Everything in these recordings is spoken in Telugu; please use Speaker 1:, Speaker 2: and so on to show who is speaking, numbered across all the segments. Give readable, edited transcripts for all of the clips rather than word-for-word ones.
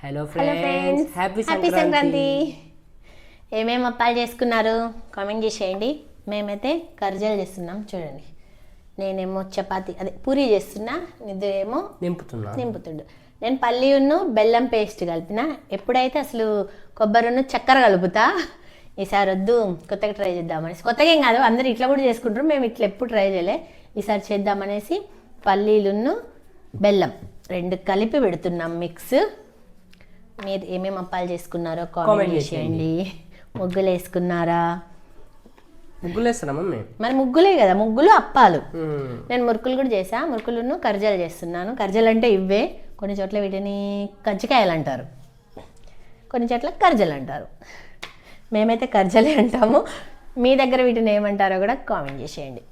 Speaker 1: Hello
Speaker 2: hello friends,
Speaker 1: happy
Speaker 2: happy
Speaker 1: Sankranti.
Speaker 2: Sankranti. ఏమేమి అప్పాలు చేసుకున్నారు కామెంట్ చేసేయండి. మేమైతే కర్జలు చేస్తున్నాం చూడండి. నేనేమో చపాతి అదే పూరి చేస్తున్నా, నిద్రేమో నింపుతుండు. నేను పల్లిను బెల్లం పేస్ట్ కలిపిన. ఎప్పుడైతే అసలు కొబ్బరిను చక్కెర కలుపుతా. ఈసారి వద్దు, కొత్తగా ట్రై చేద్దామనేసి. కొత్తగా ఏం కాదు, అందరు ఇట్లా కూడా చేసుకుంటారు, మేము ఇట్లా ఎప్పుడు ట్రై చేయలే. ఈసారి చేద్దామనేసి పల్లీలును బెల్లం రెండు కలిపి పెడుతున్నాం మిక్స్. మీరు ఏమేమి అప్పాలు చేసుకున్నారో కామెంట్ చేసేయండి. ముగ్గులు వేసుకున్నారా?
Speaker 1: ముగ్గులు వేస్తారా మమ్మీ?
Speaker 2: మరి ముగ్గులే కదా, ముగ్గులు అప్పాలు. నేను మురుకులు కూడా చేసా. మురుకులను కర్జలు చేస్తున్నాను. కర్జలు అంటే ఇవే, కొన్ని చోట్ల వీటిని కజ్జికాయలు అంటారు, కొన్ని చోట్ల కర్జలు అంటారు. మేమైతే కర్జలే అంటాము. మీ దగ్గర వీటిని ఏమంటారో కూడా కామెంట్ చేసేయండి.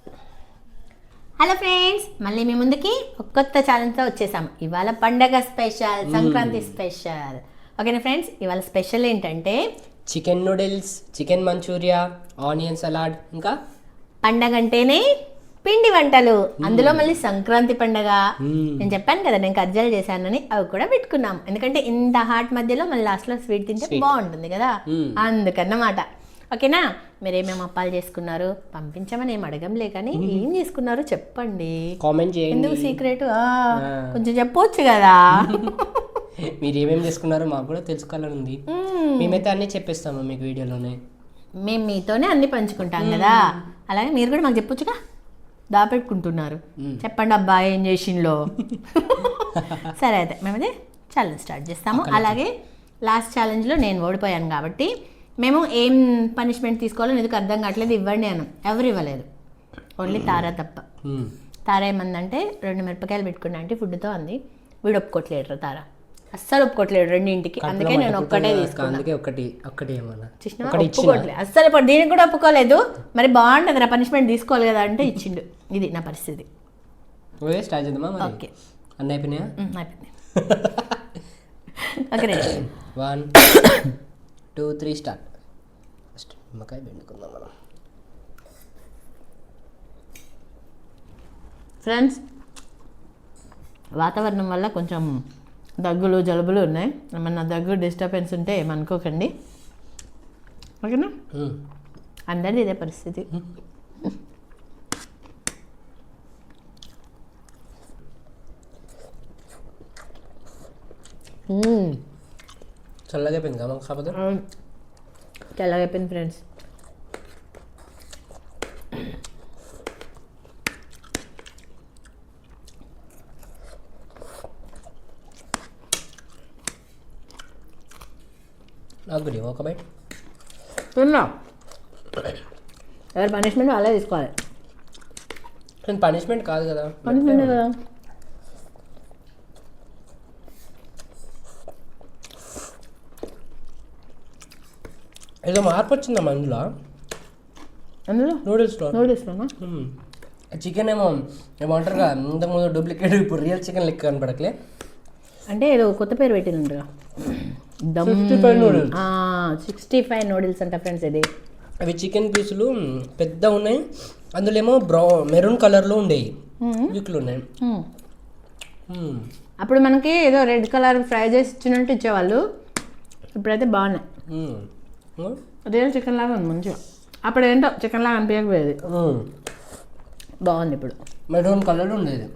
Speaker 2: హలో ఫ్రెండ్స్, మళ్ళీ మీ ముందుకి ఒక కొత్త ఛానల్తో వచ్చేసాము. ఇవాళ పండగ స్పెషల్, సంక్రాంతి స్పెషల్. ఓకేనా ఫ్రెండ్స్, ఇవాళ స్పెషల్ ఏంటంటే
Speaker 1: chicken noodles, chicken manchurian, onion salad, ఇంకా
Speaker 2: పండగ అంటేనే పిండి వంటలు, అందులో మళ్ళీ సంక్రాంతి పండగ. నేను చెప్పాను కదా నేను కర్జలు చేశానని, అవి కూడా పెట్టుకున్నాం. ఎందుకంటే ఇంత హాట్ మధ్యలో మళ్ళీ లాస్ట్లో స్వీట్ తింటే బాగుంటుంది కదా, అందుకన్నమాట. ఓకేనా, మీరు ఏమేమి అప్పాలు చేసుకున్నారు పంపించమని ఏం అడగంలే, కానీ ఏం చేసుకున్నారు చెప్పండి,
Speaker 1: కామెంట్ చేయండి.
Speaker 2: ఎందుకు సీక్రెట్ కొంచెం చెప్పొచ్చు కదా.
Speaker 1: మీరు ఏమేమి చేసుకున్నారో మాకు కూడా తెలుసుకోవాలని ఉంది. మేమైతే అన్నీ చెప్పేస్తాము మీకు వీడియోలోనే.
Speaker 2: మేము మీతోనే అన్ని పంచుకుంటాం కదా, అలాగే మీరు కూడా మాకు చెప్పొచ్చుగా. దాపెట్టుకుంటున్నారు, చెప్పండి అబ్బా ఏం చేసిండ్లో. సరే అయితే మేమైతే ఛాలెంజ్ స్టార్ట్ చేస్తాము. అలాగే లాస్ట్ ఛాలెంజ్లో నేను ఓడిపోయాను కాబట్టి మేము ఏం పనిష్మెంట్ తీసుకోవాలో ఎందుకు అర్థం కావట్లేదు, ఇవ్వండి అని. ఎవరు ఇవ్వలేదు, ఓన్లీ తారా తప్ప. తారా ఏమందంటే 2 మిరపకాయలు పెట్టుకున్నా అంటే ఫుడ్తో అంది. వీడు ఒప్పుకోవట్లేడు, తారా అస్సలు ఒప్పుకోవట్లేడు రెండింటికి. అందుకే నేను ఒక్కటే తీసుకున్నాను. ఒప్పుకోవట్లేదు అస్సలు, ఇప్పుడు దీనికి కూడా ఒప్పుకోలేదు. మరి బాగుంటుంది రా, పనిష్మెంట్ తీసుకోవాలి కదా అంటే ఇచ్చిండు. ఇది నా పరిస్థితి.
Speaker 1: ఓకే అన్నీ అయిపోయినాయా?
Speaker 2: అయిపోయింది. Okay right,
Speaker 1: 1 2 3 start. ఫస్ట్ నిమ్మకాయ పిండుకుందాం మనం.
Speaker 2: ఫ్రెండ్స్, వాతావరణం వల్ల కొంచెం దగ్గులు జలుబులు ఉన్నాయి. ఏమన్నా దగ్గు డిస్టర్బెన్స్ ఉంటే ఏమనుకోకండి, ఓకేనా? అందరిది ఇదే పరిస్థితి.
Speaker 1: చల్లగా అయిపోయింది కదా కాకపోతే.
Speaker 2: చల్లగా అయిపోయింది ఫ్రెండ్స్.
Speaker 1: నాకు కూడా ఒక బైట్
Speaker 2: తిన్నా. ఎవరి పనిష్మెంట్ వాళ్ళే తీసుకోవాలి.
Speaker 1: పనిష్మెంట్ కాదు కదా,
Speaker 2: పనిష్మెంట్ కదా.
Speaker 1: ఏదో మార్పు వచ్చిందమ్మా అందులో
Speaker 2: నూడిల్స్లోనా?
Speaker 1: చికెన్ ఏమో ఏమంటారుగా ఇంతకుముందు డూప్లికేట్, ఇప్పుడు రియల్ చికెన్ లెక్క కనపడట్లే.
Speaker 2: అంటే ఏదో కొత్త పేరు పెట్టిందంటగా, 65 నూడిల్స్ అంట ఫ్రెండ్స్. ఇది
Speaker 1: అవి చికెన్ పీసులు పెద్ద ఉన్నాయి, అందులో ఏమో మెరూన్ కలర్లో ఉండేవి, వీక్లు ఉన్నాయి.
Speaker 2: అప్పుడు మనకి ఏదో రెడ్ కలర్ ఫ్రై చేసి ఇచ్చినట్టు ఇచ్చేవాళ్ళు, ఇప్పుడైతే బాగున్నాయి. రియల్ చికెన్ లాగా ఉంది మంచిగా. అప్పుడు ఏంటో చికెన్ లాగా అనిపించకపోయేది, బాగుంది ఇప్పుడు.
Speaker 1: మెరూన్ కలర్ ఉండేది,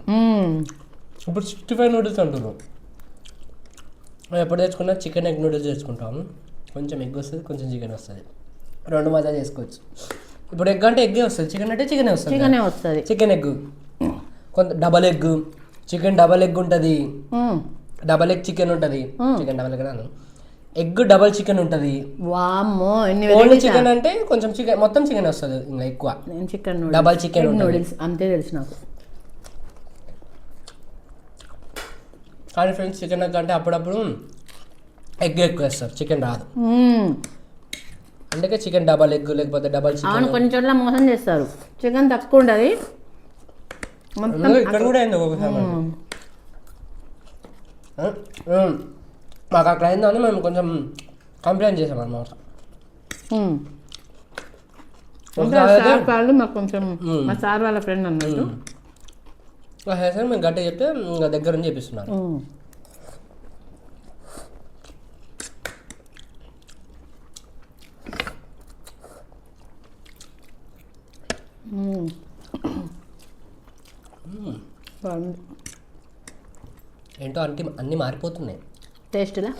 Speaker 1: ఇప్పుడు 65 నూడిల్స్ అంటున్నాం. ఎప్పుడు తెచ్చుకున్నా చికెన్ ఎగ్ నూడిల్స్ తెచ్చుకుంటాము. కొంచెం ఎగ్ వస్తుంది, కొంచెం చికెన్ వస్తుంది, 2 మజా చేసుకోవచ్చు. ఇప్పుడు ఎగ్ అంటే ఎగ్గే వస్తుంది, చికెన్ అంటే చికెనే వస్తుంది. చికెన్ ఎగ్ కొంత double egg, chicken double egg ఉంటుంది, డబల్ ఎగ్ చికెన్ ఉంటుంది, చికెన్ డబల్ ఎగ్ రాను, ఎగ్ డబల్ చికెన్ ఉంటుంది.
Speaker 2: వామ్మో,
Speaker 1: ఓన్లీ చికెన్ అంటే కొంచెం చికెన్, మొత్తం చికెన్ వస్తుంది ఇంకా ఎక్కువ.
Speaker 2: చికెన్
Speaker 1: డబల్ చికెన్
Speaker 2: నూడిల్స్ అంతే తెలుసు నాకు.
Speaker 1: కానీ ఫ్రెండ్స్, చికెన్ ఎగ్ అంటే అప్పుడప్పుడు ఎగ్ ఎక్కువ వేస్తారు, చికెన్ రాదు. అందుకే చికెన్ డబల్ ఎగ్ లేకపోతే డబల్ చికెన్.
Speaker 2: కొన్ని చోట్ల మోసం చేస్తారు, చికెన్ తక్కువ ఉంటుంది.
Speaker 1: ఇక్కడ కూడా అయింది ఒకసారి. మాకు అక్కడ అయిందని మేము కొంచెం కంప్లైంట్ చేసాం అన్నమాట.
Speaker 2: మాకు కొంచెం మా సార్ వాళ్ళ ఫ్రెండ్ అన్నట్టు
Speaker 1: మేము గట్టిగా చెప్తే ఇంకా దగ్గర నుంచి చేపిస్తున్నారు.
Speaker 2: బాగుంది
Speaker 1: ఏంటో అన్నీ మారిపోతున్నాయి
Speaker 2: టేస్ట్లా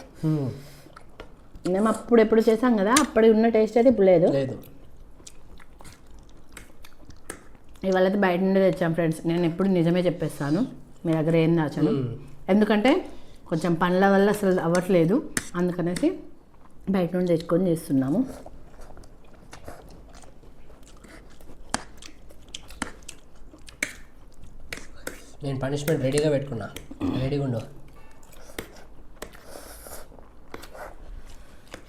Speaker 2: మేము అప్పుడు ఎప్పుడు చేసాం కదా అప్పుడు ఉన్న టేస్ట్ అయితే ఇప్పుడు లేదు
Speaker 1: లేదు.
Speaker 2: ఇవాళ అయితే బయట నుండి తెచ్చాం ఫ్రెండ్స్. నేను ఎప్పుడు నిజమే చెప్పేస్తాను, మీ దగ్గర ఏం దాచాను. ఎందుకంటే కొంచెం పనుల వల్ల అసలు అవ్వట్లేదు, అందుకనేసి బయట నుండి తెచ్చుకొని చేస్తున్నాము.
Speaker 1: నేను పనిష్మెంట్ రెడీగా పెట్టుకున్నా, రెడీగా ఉండు.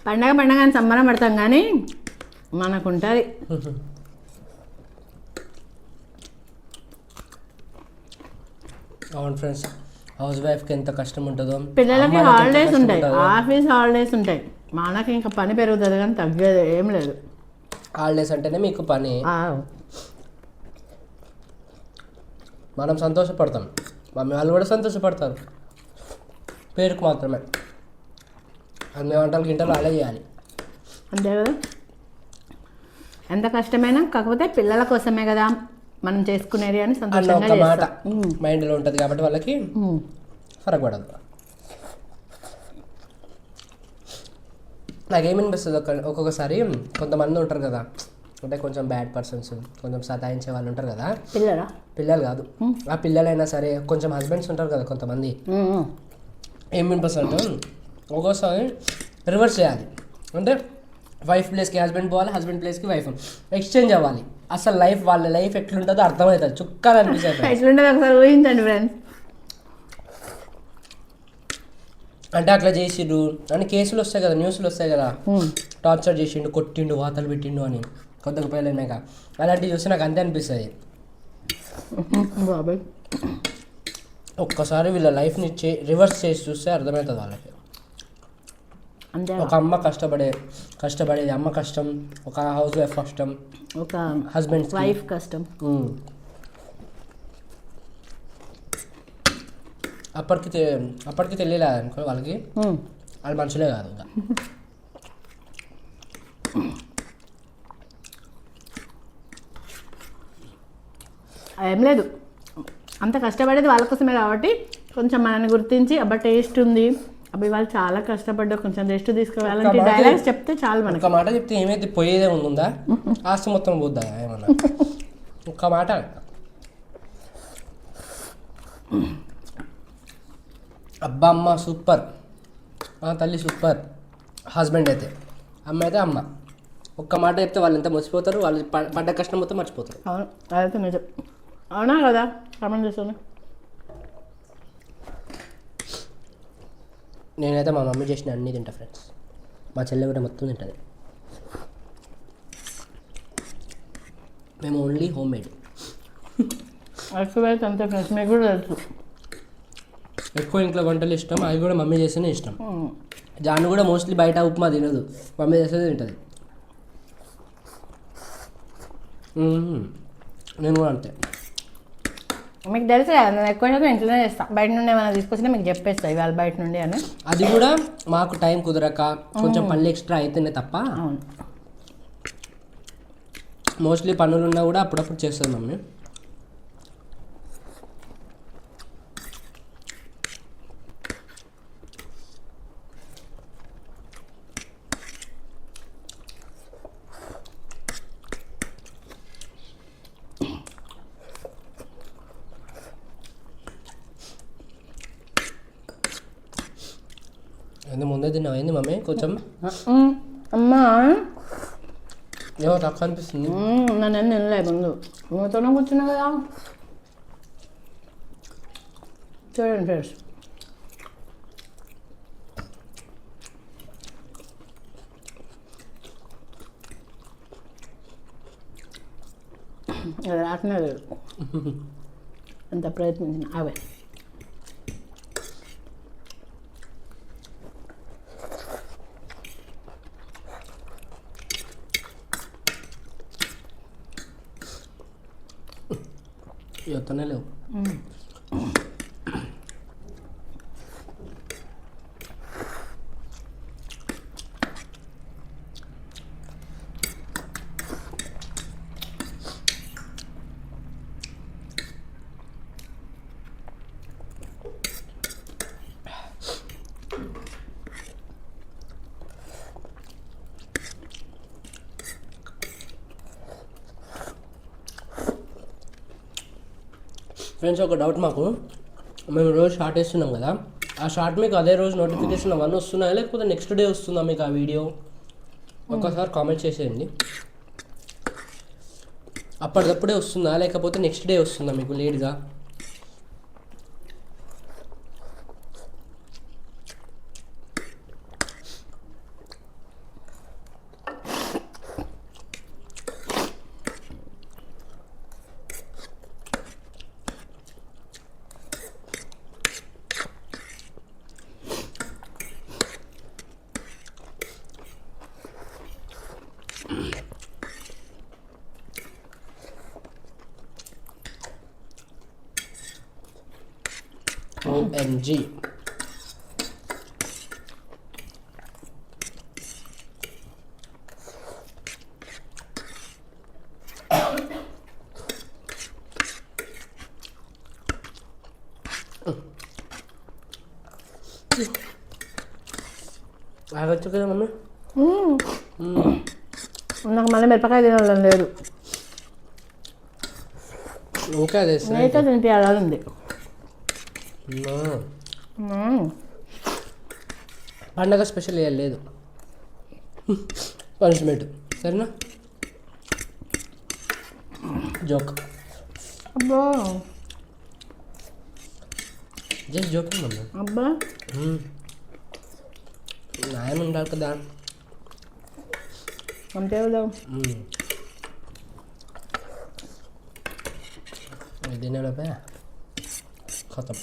Speaker 2: పండగ అని సంబరం పడతాం కానీ మనకుంటుంది.
Speaker 1: అవును ఫ్రెండ్స్, హౌస్ వైఫ్కి ఎంత కష్టం ఉంటుందో.
Speaker 2: పిల్లలకి హాలిడేస్ ఉంటాయి, ఆఫీస్ హాలిడేస్ ఉంటాయి, మనకి ఇంకా పని పెరుగుతుంది కానీ తగ్గేది ఏం లేదు.
Speaker 1: హాలిడేస్ అంటేనే మీకు పని. మనం సంతోషపడతాం, మమ్మీ వాళ్ళు కూడా సంతోషపడతారు, పేరుకు మాత్రమే. అన్ని వంటలు గింటలు అలా చేయాలి
Speaker 2: అంతే కదా. ఎంత కష్టమైనా కాకపోతే పిల్లల కోసమే కదా మనం చేసుకునేది అని సంతోషంగా
Speaker 1: మాట మైండ్లో ఉంటుంది కాబట్టి వాళ్ళకి ఫరక్ పడదు. నాకేమనిపిస్తుంది ఒక్కొక్కసారి కొంతమంది ఉంటారు కదా, అంటే కొంచెం బ్యాడ్ పర్సన్స్, కొంచెం సతాయించే వాళ్ళు ఉంటారు కదా. పిల్లలు కాదు, ఆ పిల్లలైనా సరే కొంచెం హస్బెండ్స్ ఉంటారు కదా కొంతమంది. ఏమనిపిస్తుంది ఒక్కోసారి రివర్స్ చేయాలి, అంటే వైఫ్ ప్లేస్కి హస్బెండ్ పోవాలి, హస్బెండ్ ప్లేస్కి వైఫ్ ఎక్స్చేంజ్ అవ్వాలి. అసలు వాళ్ళ లైఫ్ ఎట్లుంటుందో అర్థమవుతుంది, చుక్కాలు అనిపిస్తుంది.
Speaker 2: ఎట్లుంటుంది ఒకసారి ఊహించండి ఫ్రెండ్స్.
Speaker 1: అంటే అట్లా చేసిండు అని కేసులు వస్తాయి కదా, న్యూస్లు వస్తాయి కదా, టార్చర్ చేసిండు, కొట్టిండు, వాతలు పెట్టిండు అని కొత్తగా పెళ్ళైనాక. అలాంటివి చూస్తే నాకు అంతే అనిపిస్తుంది. ఒక్కసారి వీళ్ళ లైఫ్ని రివర్స్ చేసి చూస్తే అర్థమవుతుంది వాళ్ళకి. ఒక అమ్మ కష్టపడేది అమ్మ కష్టం, ఒక హౌస్ వైఫ్ కష్టం,
Speaker 2: ఒక హస్బెండ్ వైఫ్ కష్టం.
Speaker 1: అప్పటికి తెలియలేదు అనుకో వాళ్ళకి, వాళ్ళు మనుషులే కాదు.
Speaker 2: ఏం లేదు, అంత కష్టపడేది వాళ్ళ కోసమే కాబట్టి కొంచెం మనల్ని గుర్తించి అబ్బా టేస్ట్ ఉంది, అబ్బాయి వాళ్ళు చాలా కష్టపడ్డా కొంచెం రెస్ట్ తీసుకోవాలంటే డైలాగ్స్ చెప్తే చాలు. మనకి
Speaker 1: ఒక మాట చెప్తే ఏమైతే పోయేదే ఉందా, ఆస్తి మొత్తం పోద్దా ఏమన్నా. ఒక్క మాట అబ్బా అమ్మ సూపర్, తల్లి సూపర్, హస్బెండ్ అయితే, అమ్మ అయితే అమ్మ. ఒక్క మాట చెప్తే వాళ్ళు ఎంత మర్చిపోతారు, వాళ్ళు పడ్డ కష్టం మొత్తం మర్చిపోతారు.
Speaker 2: అవును, అదైతే నిజం. అవునా కదా, కామెంట్ చేస్తాను.
Speaker 1: నేనైతే మా మమ్మీ చేసిన అన్నీ తింటా ఫ్రెండ్స్, మా చెల్లె కూడా మొత్తం తింటుంది. మేము ఓన్లీ హోమ్ మేడ్.
Speaker 2: ఎక్కువైతే అంతే ఫ్రెండ్స్, మీకు కూడా తెలుసు.
Speaker 1: ఎక్కువ ఇంట్లో వంటలు ఇష్టం, అవి కూడా మమ్మీ చేస్తేనే ఇష్టం. జాను కూడా మోస్ట్లీ బయట ఉప్మా తినదు, మమ్మీ చేస్తే తింటుంది. నేను కూడా అంతే.
Speaker 2: మీకు తెలుసు కదా, నేను ఎక్కువ శాతం ఇంట్లోనే చేస్తాను. బయట నుండి ఏమైనా తీసుకొచ్చినా మీకు చెప్పేస్తాను ఇవాళ బయట నుండి అని.
Speaker 1: అది కూడా మాకు టైం కుదరక కొంచెం పనులు ఎక్స్ట్రా అయితేనే తప్ప. మోస్ట్లీ పనులు ఉన్నా కూడా అప్పుడప్పుడు చేస్తుంది మమ్మీ. ముందే తిన్నావు అయింది మమ్మీ, కొంచెం
Speaker 2: అమ్మా
Speaker 1: ఏమో తక్కువ అనిపిస్తుంది.
Speaker 2: నన్ను తినలే ముందు, నువ్వుతోనే కూర్చున్నా కదా. చూడండి ఫ్రెండ్స్, అది రాకనే లేదు, అంత ప్రయత్నించిన అవే.
Speaker 1: ఇవతనే లేవు. ఫ్రెండ్స్ ఒక డౌట్ మాకు, మేము రోజు షార్ట్ వేస్తున్నాం కదా, ఆ షార్ట్ మీకు అదే రోజు నోటిఫికేషన్ అవన్నీ వస్తున్నాయా లేకపోతే నెక్స్ట్ డే వస్తుందా మీకు ఆ వీడియో? ఒక్కసారి కామెంట్ చేసేయండి. అప్పటికప్పుడే వస్తుందా లేకపోతే నెక్స్ట్ డే వస్తుందా మీకు లేట్గా? OMG. ఆగొచ్చు కదా మమ్మీ.
Speaker 2: నాకు మళ్ళీ మిరపకాయ తినాలని లేదు.
Speaker 1: ఇంకా అదే
Speaker 2: నేతో తినిపించాలని ఉంది.
Speaker 1: పండగ స్పెషల్ ఏం లేదు, పనిష్మెంట్. సరేనా? జోక్.
Speaker 2: అబ్బా
Speaker 1: జస్ట్ జోక్ మమ్మీ.
Speaker 2: అబ్బా
Speaker 1: న్యాయం ఉండాలి కదా.
Speaker 2: అంతే కదా.
Speaker 1: తినేలోపే ఖతం.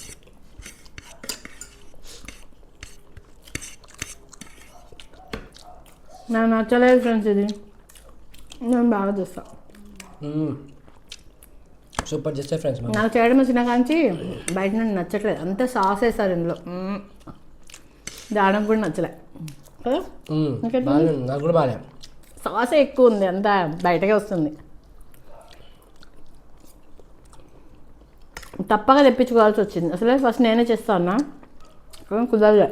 Speaker 2: నాకు నచ్చలేదు ఫ్రెండ్స్, ఇది నేను బాగా చేస్తాను.
Speaker 1: సూపర్ చేస్తే ఫ్రెండ్స్.
Speaker 2: నాకు చేయడం వచ్చిన కాంచి బయట నుండి నచ్చట్లేదు, అంతా సాస్ వేస్తారు ఇందులో. దానికి కూడా నచ్చలే కదా.
Speaker 1: నాకు కూడా బాగా
Speaker 2: సాస్ ఎక్కువ ఉంది, అంతా బయటకే వస్తుంది. తప్పగా తెప్పించుకోవాల్సి వచ్చింది. అసలే ఫస్ట్ నేనే చేస్తా అన్నా, కుదరలే.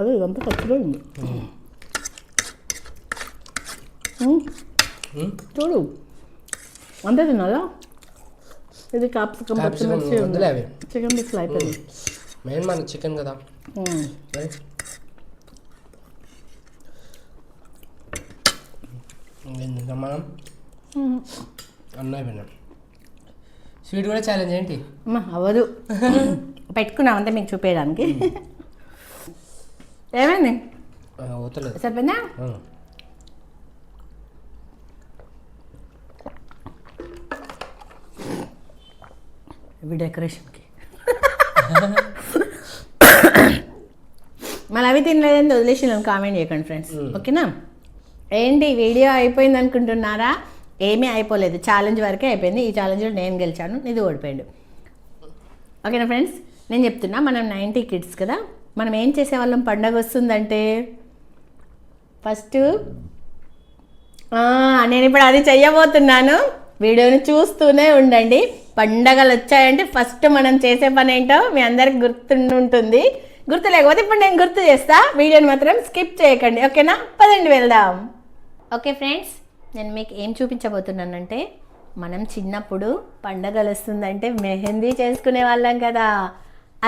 Speaker 2: అదే ఇదంతా ఖర్చుపోయింది. చూడు అంతే తినాలా. ఇది క్యాప్సికమ్ పచ్చిమిర్చి చికెన్ బిక్స్ అయిపోయింది.
Speaker 1: మెయిన్ మన చికెన్ కదా. మనం అన్నయ్య విన్నాం. స్వీట్ కూడా ఛాలెంజ్ ఏంటి
Speaker 2: అవ్వదు. పెట్టుకున్నాం అంతే మీకు చూపించడానికి. ఏమైంది?
Speaker 1: అవుతలేదు.
Speaker 2: సరిపోయిందా? ఇవి డెకరేషన్కి. మళ్ళీ అవి తినలేదని వదిలేసి నన్ను కామెంట్ చేయకండి ఫ్రెండ్స్, ఓకేనా? ఏంటి వీడియో అయిపోయింది అనుకుంటున్నారా? ఏమీ అయిపోలేదు, ఛాలెంజ్ వరకే అయిపోయింది. ఈ ఛాలెంజ్లో నేను గెలిచాను, ఇది ఓడిపోయాడు. ఓకేనా ఫ్రెండ్స్? నేను చెప్తున్నా, మనం 90 కిడ్స్ కదా, మనం ఏం చేసేవాళ్ళం పండగ వస్తుందంటే ఫస్ట్ నేను ఇప్పుడు అది చెయ్యబోతున్నాను. వీడియోని చూస్తూనే ఉండండి. పండగలు వచ్చాయంటే ఫస్ట్ మనం చేసే పని ఏంటో మీ అందరికి గుర్తుంటుంది. గుర్తు లేకపోతే ఇప్పుడు నేను గుర్తు చేస్తా. వీడియోని మాత్రం స్కిప్ చేయకండి, ఓకేనా? పదండి వెళ్దాం. ఓకే ఫ్రెండ్స్, నేను మీకు ఏం చూపించబోతున్నానంటే, మనం చిన్నప్పుడు పండగలు వస్తుందంటే మెహందీ చేసుకునే వాళ్ళం కదా,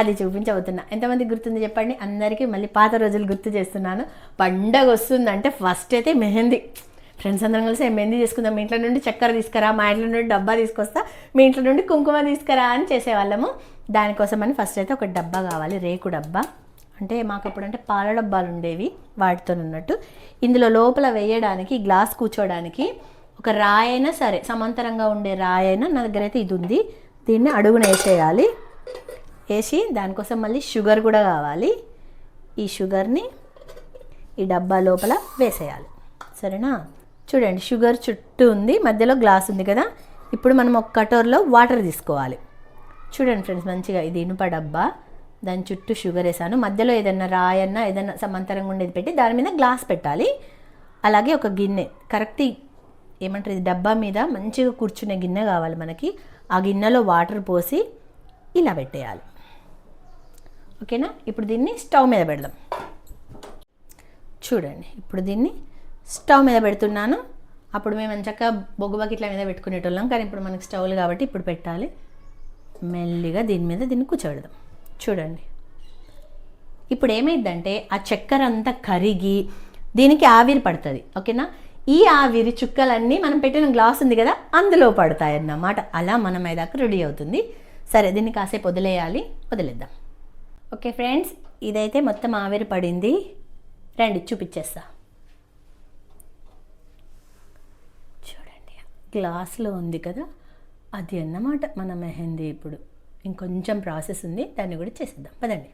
Speaker 2: అది చూపించబోతున్నా. ఎంతమందికి గుర్తుంది చెప్పండి? అందరికీ మళ్ళీ పాత రోజులు గుర్తు చేస్తున్నాను. పండగ వస్తుందంటే ఫస్ట్ అయితే మెహందీ. ఫ్రెండ్స్ అందరం కలిసి మెహందీ చేసుకుందాం, మీ ఇంట్లో నుండి చక్కెర తీసుకురా, మా ఇంట్లో నుండి డబ్బా తీసుకొస్తా, మీ ఇంట్లో నుండి కుంకుమ తీసుకురా అని చేసేవాళ్ళము. దానికోసమని ఫస్ట్ అయితే ఒక డబ్బా కావాలి, రేకు డబ్బా. అంటే మాకు అప్పుడంటే పాల డబ్బాలు ఉండేవి, వాటితో ఉన్నట్టు. ఇందులో లోపల వేయడానికి, గ్లాస్ కూర్చోడానికి ఒక రాయి అయినా సరే, సమాంతరంగా ఉండే రాయి అయినా, నా దగ్గర అయితే ఇది ఉంది. దీన్ని అడుగున వేసేయాలి. వేసి దానికోసం మళ్ళీ షుగర్ కూడా కావాలి. ఈ షుగర్ని ఈ డబ్బా లోపల వేసేయాలి, సరేనా? చూడండి, షుగర్ చుట్టూ ఉంది, మధ్యలో గ్లాస్ ఉంది కదా. ఇప్పుడు మనం ఒక కటోర్లో వాటర్ తీసుకోవాలి. చూడండి ఫ్రెండ్స్, మంచిగా ఇది ఇనుప డబ్బా, దాని చుట్టూ షుగర్ వేసాను. మధ్యలో ఏదన్నా రాయన్నా ఏదన్నా సమాంతరంగా ఉండేది పెట్టి దాని మీద గ్లాస్ పెట్టాలి. అలాగే ఒక గిన్నె, కరెక్ట్ ఏమంటారు, ఇది డబ్బా మీద మంచిగా కూర్చునే గిన్నె కావాలి మనకి. ఆ గిన్నెలో వాటర్ పోసి ఇలా పెట్టేయాలి. ఓకేనా. ఇప్పుడు దీన్ని స్టవ్ మీద పెడదాం. చూడండి, ఇప్పుడు దీన్ని స్టవ్ మీద పెడుతున్నాను. అప్పుడు మేము చక్కగా బొగ్గు బకెట్ల మీద పెట్టుకునేటోళ్ళం, కానీ ఇప్పుడు మనకి స్టవ్లు కాబట్టి ఇప్పుడు పెట్టాలి. మెల్లిగా దీన్ని కూర్చోబెడదాం. చూడండి, ఇప్పుడు ఏమైందంటే ఆ చక్కెర అంతా కరిగి దీనికి ఆవిరి పడుతుంది. ఓకేనా. ఈ ఆవిరి చుక్కలన్నీ మనం పెట్టిన గ్లాస్ ఉంది కదా అందులో పడతాయి అన్నమాట. అలా మన మైదాకు రెడీ అవుతుంది. సరే, దీన్ని కాసేపు వదిలేద్దాం. ఓకే ఫ్రెండ్స్, ఇదైతే మొత్తం ఆవిరి పడింది. రండి చూపించేస్తా. చూడండి, గ్లాస్లో ఉంది కదా, అది అన్నమాట మన మెహందీ. ఇప్పుడు ఇంకొంచెం ప్రాసెస్ ఉంది, దాన్ని కూడా చేసేద్దాం పదండి.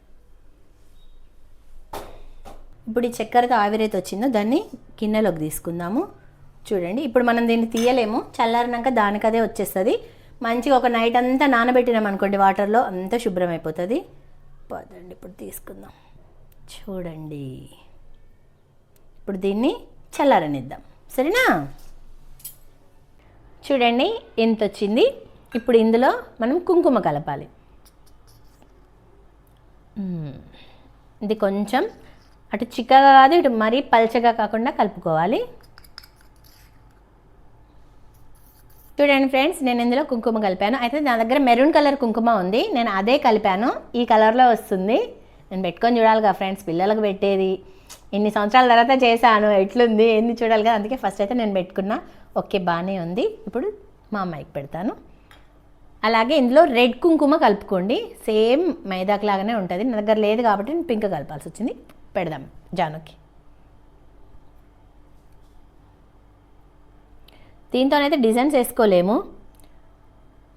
Speaker 2: ఇప్పుడు ఈ చక్కెరతో ఆవిరైతే వచ్చిందో దాన్ని గిన్నెలోకి తీసుకుందాము. చూడండి, ఇప్పుడు మనం దీన్ని తీయలేము, చల్లారినాక దానికదే వచ్చేస్తుంది. మంచిగా ఒక నైట్ అంతా నానబెట్టినాం అనుకోండి వాటర్లో, అంతా శుభ్రం అయిపోతుంది. పదండి ఇప్పుడు తీసుకుందాం. చూడండి, ఇప్పుడు దీన్ని చల్లారనిద్దాం. సరేనా. చూడండి ఎంత వచ్చింది. ఇప్పుడు ఇందులో మనం కుంకుమ కలపాలి. ఇది కొంచెం అటు చిక్కగా కాదు, ఇటు మరీ పల్చగా కాకుండా కలుపుకోవాలి. చూడండి ఫ్రెండ్స్, నేను ఇందులో కుంకుమ కలిపాను. అయితే నా దగ్గర మెరూన్ కలర్ కుంకుమ ఉంది, నేను అదే కలిపాను. ఈ కలర్లో వస్తుంది. నేను పెట్టుకొని చూడాలిగా ఫ్రెండ్స్, పిల్లలకు పెట్టేది. ఇన్ని సంవత్సరాల తర్వాత చేశాను, ఎట్లుంది ఏంది చూడాలి కదా. అందుకే ఫస్ట్ అయితే నేను పెట్టుకున్నా. ఓకే, బాగానే ఉంది. ఇప్పుడు మా అమ్మాయికి పెడతాను. అలాగే ఇందులో రెడ్ కుంకుమ కలుపుకోండి, సేమ్ మైదాకు లాగానే ఉంటుంది. నా దగ్గర లేదు కాబట్టి నేను పింక్ కలపాల్సి వచ్చింది. పెడదాం జానుకి. దీంతోనైతే డిజైన్స్ వేసుకోలేము.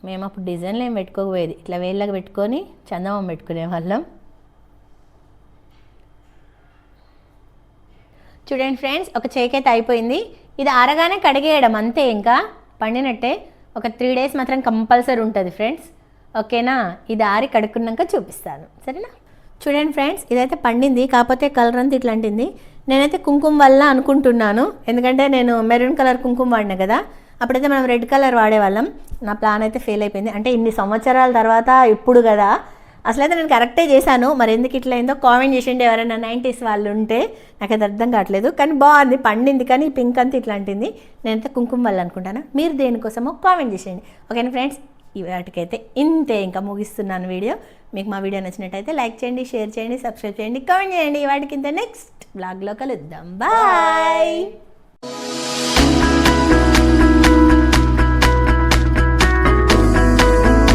Speaker 2: మేము అప్పుడు డిజైన్లు ఏం పెట్టుకోకపోయేది, ఇట్లా వేళ్ళకి పెట్టుకొని చందమామ పెట్టుకునే వాళ్ళం. చూడండి ఫ్రెండ్స్, ఒక చేకైతే అయిపోయింది. ఇది ఆరగానే కడిగేయడం అంతే, ఇంకా పండినట్టే. ఒక 3 days మాత్రం కంపల్సరీ ఉంటుంది ఫ్రెండ్స్. ఓకేనా. ఇది ఆరి కడుక్కున్నాక చూపిస్తాను, సరేనా. చూడండి ఫ్రెండ్స్, ఇదైతే పండింది, కాకపోతే కలర్ అంతా ఇట్లాంటింది. నేనైతే కుంకుమ వల్ల అనుకుంటున్నాను, ఎందుకంటే నేను మెరూన్ కలర్ కుంకుమ వాడినా కదా, అప్పుడైతే మనం రెడ్ కలర్ వాడేవాళ్ళం. నా ప్లాన్ అయితే ఫెయిల్ అయిపోయింది. అంటే ఇన్ని సంవత్సరాల తర్వాత ఇప్పుడు కదా, అసలైతే నేను కరెక్టే చేశాను. మరి ఎందుకు ఇట్లా అయిందో కామెంట్ చేసిండే ఎవరైనా 90s వాళ్ళు ఉంటే. నాకైతే అర్థం కావట్లేదు, కానీ బాగుంది, పండింది. కానీ పింక్ అంతా ఇట్లాంటింది. నేనైతే కుంకుమ వల్ల అనుకుంటాను. మీరు దేనికోసమో కామెంట్ చేసేయండి. ఓకేనా ఫ్రెండ్స్, వాటికైతే ఇంతే, ఇంకా ముగిస్తున్నాను వీడియో. మీకు మా వీడియో నచ్చినట్టయితే లైక్ చేయండి, షేర్ చేయండి, సబ్స్క్రైబ్ చేయండి, కామెంట్ చేయండి. వాటికి ఇంత నెక్స్ట్ బ్లాగ్లో కలుద్దాం. బాయ్.